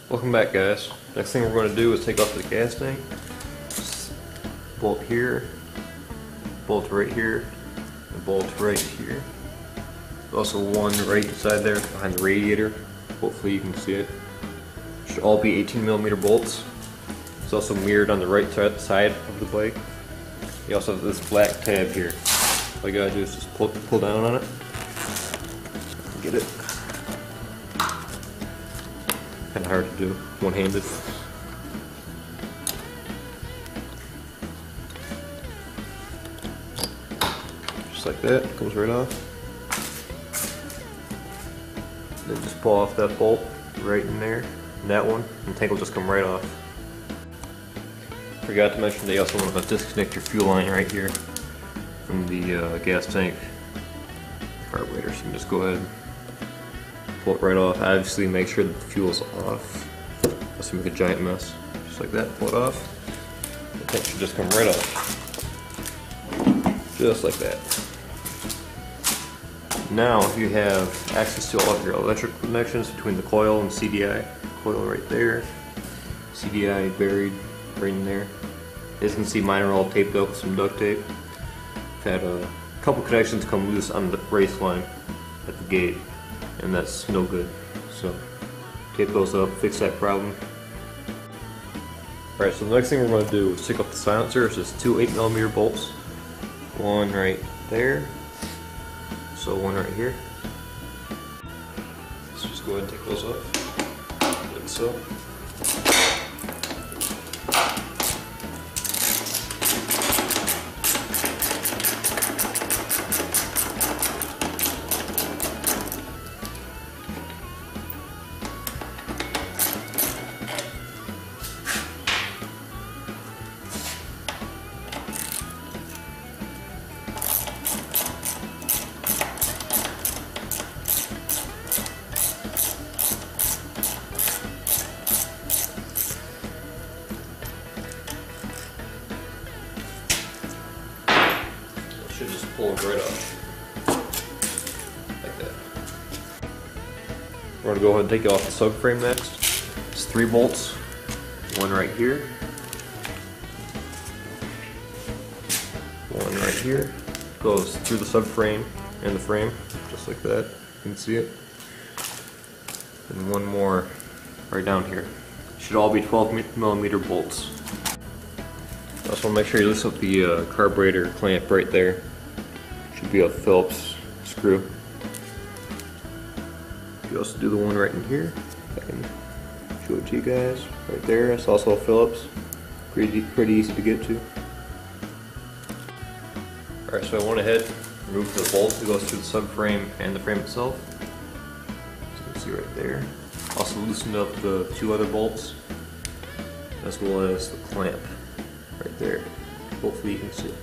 Welcome back, guys. Next thing we're going to do is take off the gas tank. Just bolt here, bolt right here, and bolt right here. There's also one right inside there behind the radiator. Hopefully you can see it. Should all be 18mm bolts. It's also mirrored on the right side of the bike. You also have this black tab here. All you gotta do is just pull down on it. Get it. Kind of hard to do, one-handed. Just like that, comes right off. Then just pull off that bolt right in there, and that one, and the tank will just come right off. Forgot to mention they also want to disconnect your fuel line right here from the gas tank carburetor, so you can just go ahead and pull it right off. Obviously make sure that the fuel's off, else you make a giant mess. Just like that, pull it off. The tank should just come right off. Just like that. Now you have access to all of your electrical connections between the coil and CDI. Coil right there, CDI buried right in there. As you can see, mine are all taped up with some duct tape. I've had a couple connections come loose on the race line at the gate, and that's no good. So tape those up, fix that problem. Alright, so the next thing we're going to do is take off the silencer. It's just two 8mm bolts. One right there, so one right here. Let's just go ahead and take those off, like so. Should just pull it right off, like that. We're going to go ahead and take off the subframe next. It's 3 bolts, one right here, one right here. Goes through the subframe and the frame, just like that. You can see it. And one more right down here. Should all be 12mm bolts. Also make sure you loosen up the carburetor clamp right there. Should be a Phillips screw. You also do the one right in here. I can show it to you guys. Right there, it's also a Phillips. Pretty easy to get to. Alright, so I went ahead and removed the bolt that goes through the subframe and the frame itself. So you can see right there. Also loosened up the 2 other bolts, as well as the clamp. Right there. Hopefully you can see.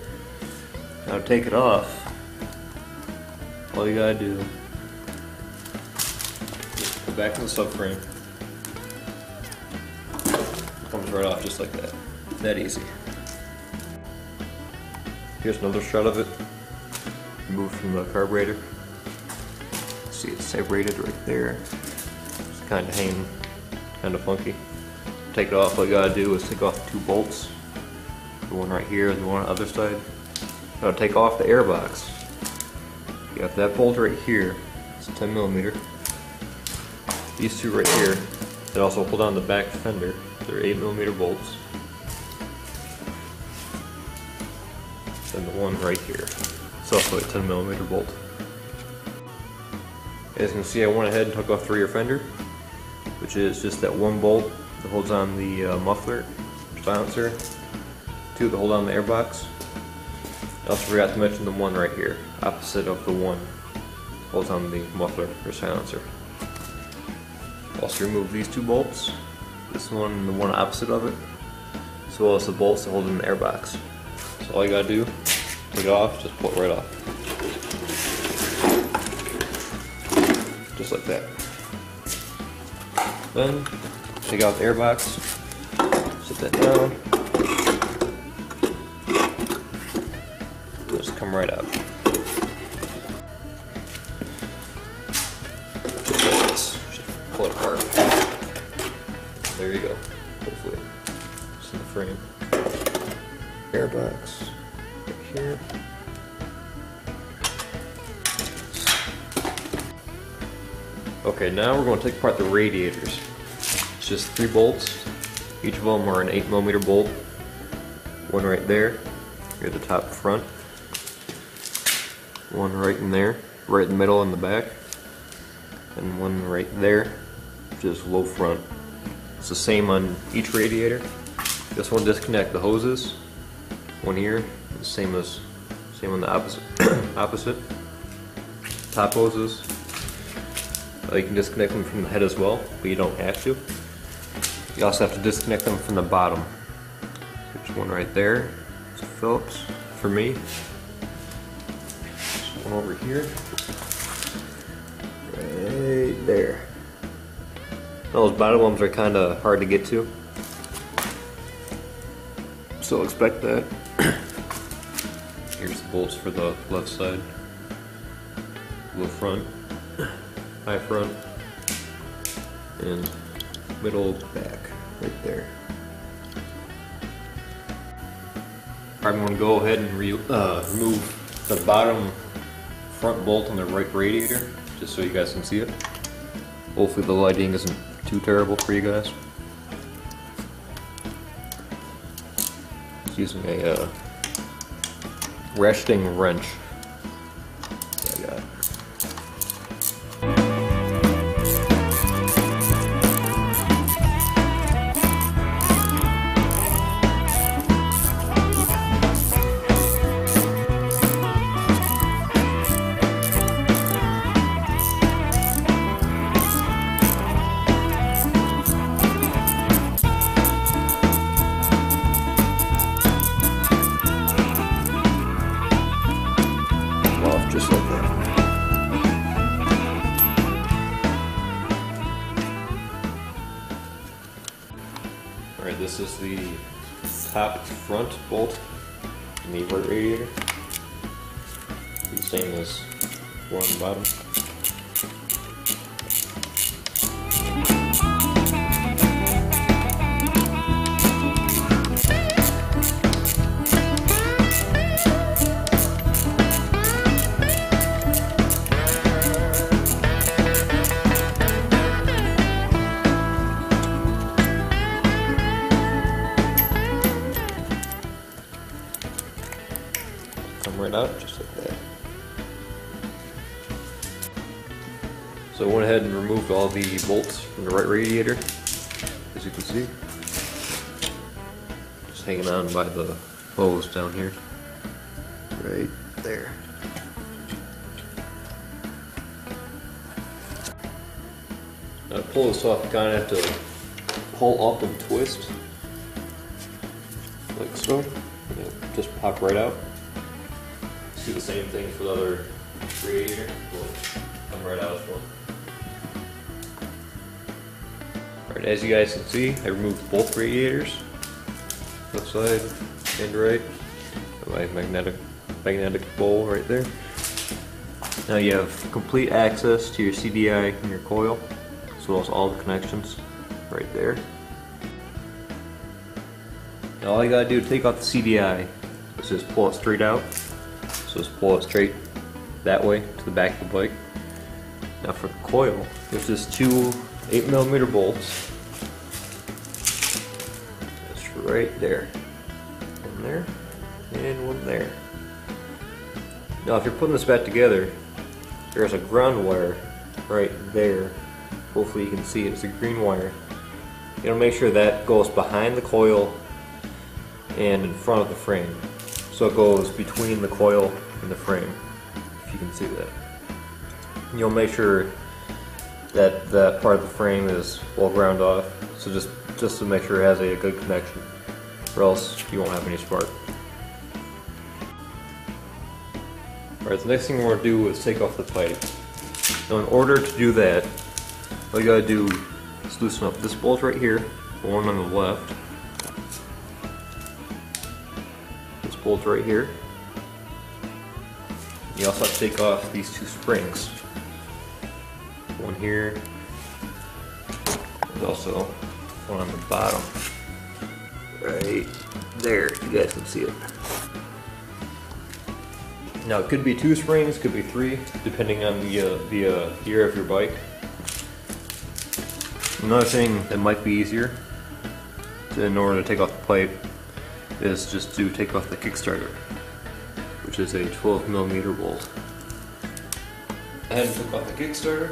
Now to take it off, all you gotta do is go back to the subframe. It comes right off just like that. That easy. Here's another shot of it. Removed from the carburetor. See, it's separated right there. It's kind of hanging, kind of funky. Take it off. All you gotta do is take off the 2 bolts. The one right here and the one on the other side. Now take off the air box. You got that bolt right here. It's 10mm. These 2 right here. They also hold on the back fender. They're 8mm bolts. And the one right here. It's also a 10mm bolt. As you can see, I went ahead and took off the rear fender, which is just that one bolt that holds on the muffler, silencer. 2 that hold on the airbox. I also forgot to mention the one right here, opposite of the one that holds on the muffler or silencer. Also remove these 2 bolts, this one and the one opposite of it, as well as the bolts that hold in the airbox. So all you gotta do, take it off, just pull it right off. Just like that. Then, take out the airbox, sit that down. Just come right out. Just like this. Just pull it apart. There you go. Hopefully, it's in the frame. Air box right here. Okay, now we're going to take apart the radiators. It's just 3 bolts. Each of them are an 8mm bolt. One right there, here at the top front. One right in there, right in the middle in the back. And one right there, just low front. It's the same on each radiator. This one disconnect the hoses. One here, the same on the opposite. opposite. Top hoses. You can disconnect them from the head as well, but you don't have to. You also have to disconnect them from the bottom. There's one right there. It's a Phillips for me. There's one over here. Right there. Those bottom ones are kind of hard to get to, so expect that. Here's the bolts for the left side. Low front, high front, and middle back, right there. I'm going to go ahead and remove the bottom front bolt on the right radiator, just so you guys can see it. Hopefully the lighting isn't too terrible for you guys. Just using a ratcheting wrench. I got. Just like that. Alright, this is the top front bolt in the right radiator. The same as one on the bottom. Come right out, just like that. So I went ahead and removed all the bolts from the right radiator, as you can see. Just hanging on by the hose down here. Right there. Now to pull this off, you kind of have to pull up and twist, like so. And it'll just pop right out. Do the same thing for the other radiator. Will come right out as well. Alright, as you guys can see, I removed both radiators, left side and right. My magnetic bowl right there. Now you have complete access to your CDI and your coil, as well as all the connections right there. Now all you gotta do to take off the CDI is just pull it straight out. So just pull it straight that way to the back of the bike. Now for the coil, there's just 2 8mm bolts. Just right there. One there, and one there. Now if you're putting this back together, there's a ground wire right there. Hopefully you can see it. It's a green wire. You gotta make sure that goes behind the coil and in front of the frame. So it goes between the coil and the frame, if you can see that. And you'll make sure that that part of the frame is well ground off, so just to make sure it has a good connection, or else you won't have any spark. Alright, the next thing we're going to do is take off the pipe. Now in order to do that, all you gotta do is loosen up this bolt right here, the one on the left. This bolt right here. You also have to take off these 2 springs. One here, and also one on the bottom. Right there, you guys can see it. Now it could be 2 springs, could be 3, depending on the gear of your bike. Another thing that might be easier in order to take off the pipe is just to take off the Kickstarter, which is a 12mm bolt. I hadn't took off the Kickstarter.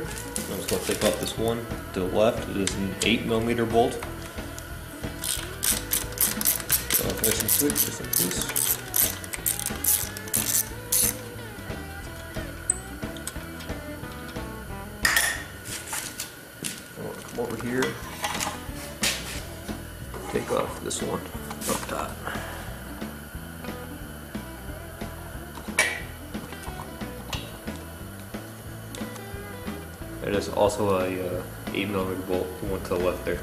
I'm just going to take off this one to the left. It is an 8mm bolt. So nice and quick, just like this. I want to come over here, take off this one up top. It is also a 8mm bolt, the one to the left there.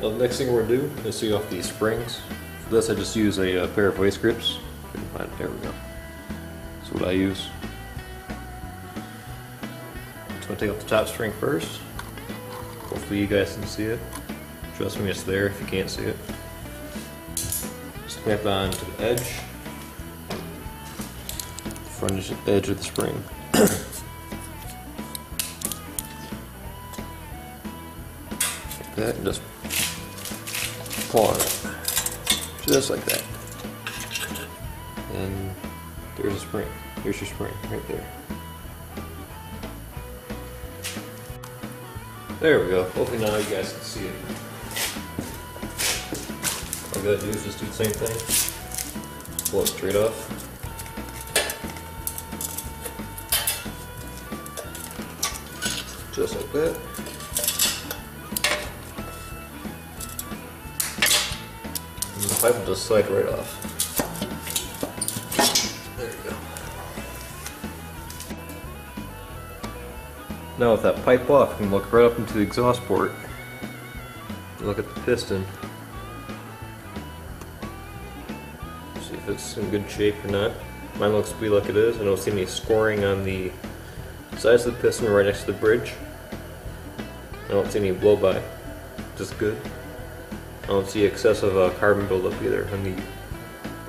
Well, the next thing we're going to do is take off these springs. For this I just use a pair of vice grips. There we go. That's what I use. Just going to take off the top spring first. Hopefully you guys can see it. Trust me, it's there if you can't see it. Just clamp on to the edge. Front edge of the spring. Like that, and just pull on it, just like that. And there's a spring. Here's your spring right there. There we go. Hopefully now you guys can see it. All you gotta do is just do the same thing. Pull it straight off. Just like that. And the pipe will just slide right off. There you go. Now with that pipe off, you can look right up into the exhaust port. Look at the piston. See if it's in good shape or not. Mine looks to be like it is. I don't see any scoring on the sides of the piston right next to the bridge. I don't see any blow-by, just good. I don't see excessive carbon buildup either on the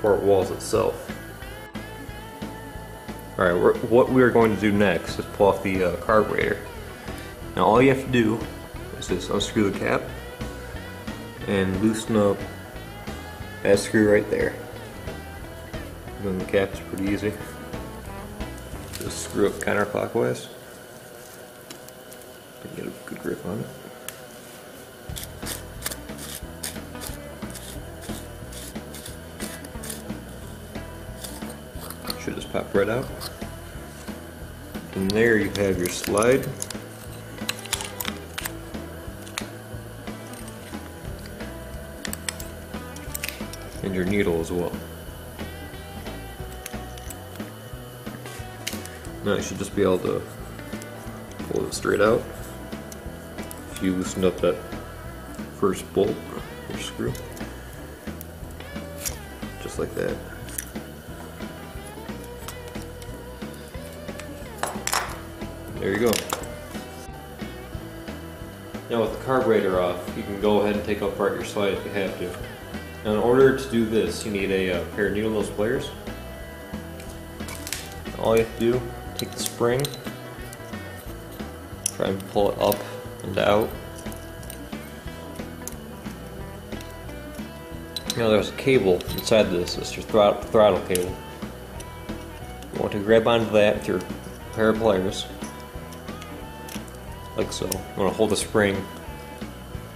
port walls itself. Alright, what we are going to do next is pull off the carburetor. Now all you have to do is just unscrew the cap and loosen up that screw right there. And then the cap is pretty easy. Just screw up counterclockwise. Get a good grip on it. Should just pop right out. And there you have your slide. And your needle as well. Now you should just be able to pull it straight out. If you loosened up that first bolt or screw. Just like that. There you go. Now with the carburetor off, you can go ahead and take apart your slide if you have to. Now in order to do this, you need a pair of needle nose pliers. All you have to do, take the spring, try and pull it up and out. Now there's a cable inside this, it's your throttle cable. You want to grab onto that with your pair of pliers, like so. You want to hold the spring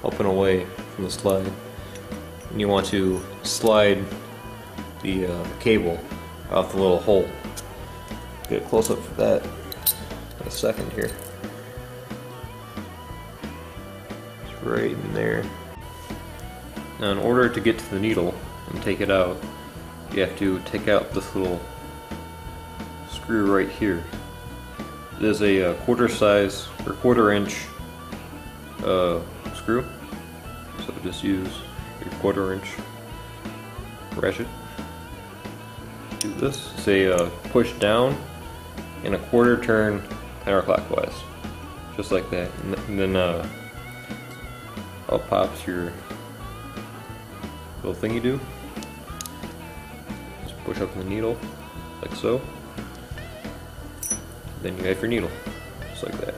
up and away from the slide. And you want to slide the cable out the little hole. Get a close up for that in a second here. It's right in there. Now in order to get to the needle and take it out, you have to take out this little screw right here. It is a quarter inch screw, so just use your 1/4 inch ratchet. Do this. Say push down and a 1/4 turn counterclockwise, just like that, and then out pops your little thing you do. Just push up the needle like so. Then you have your needle, just like that.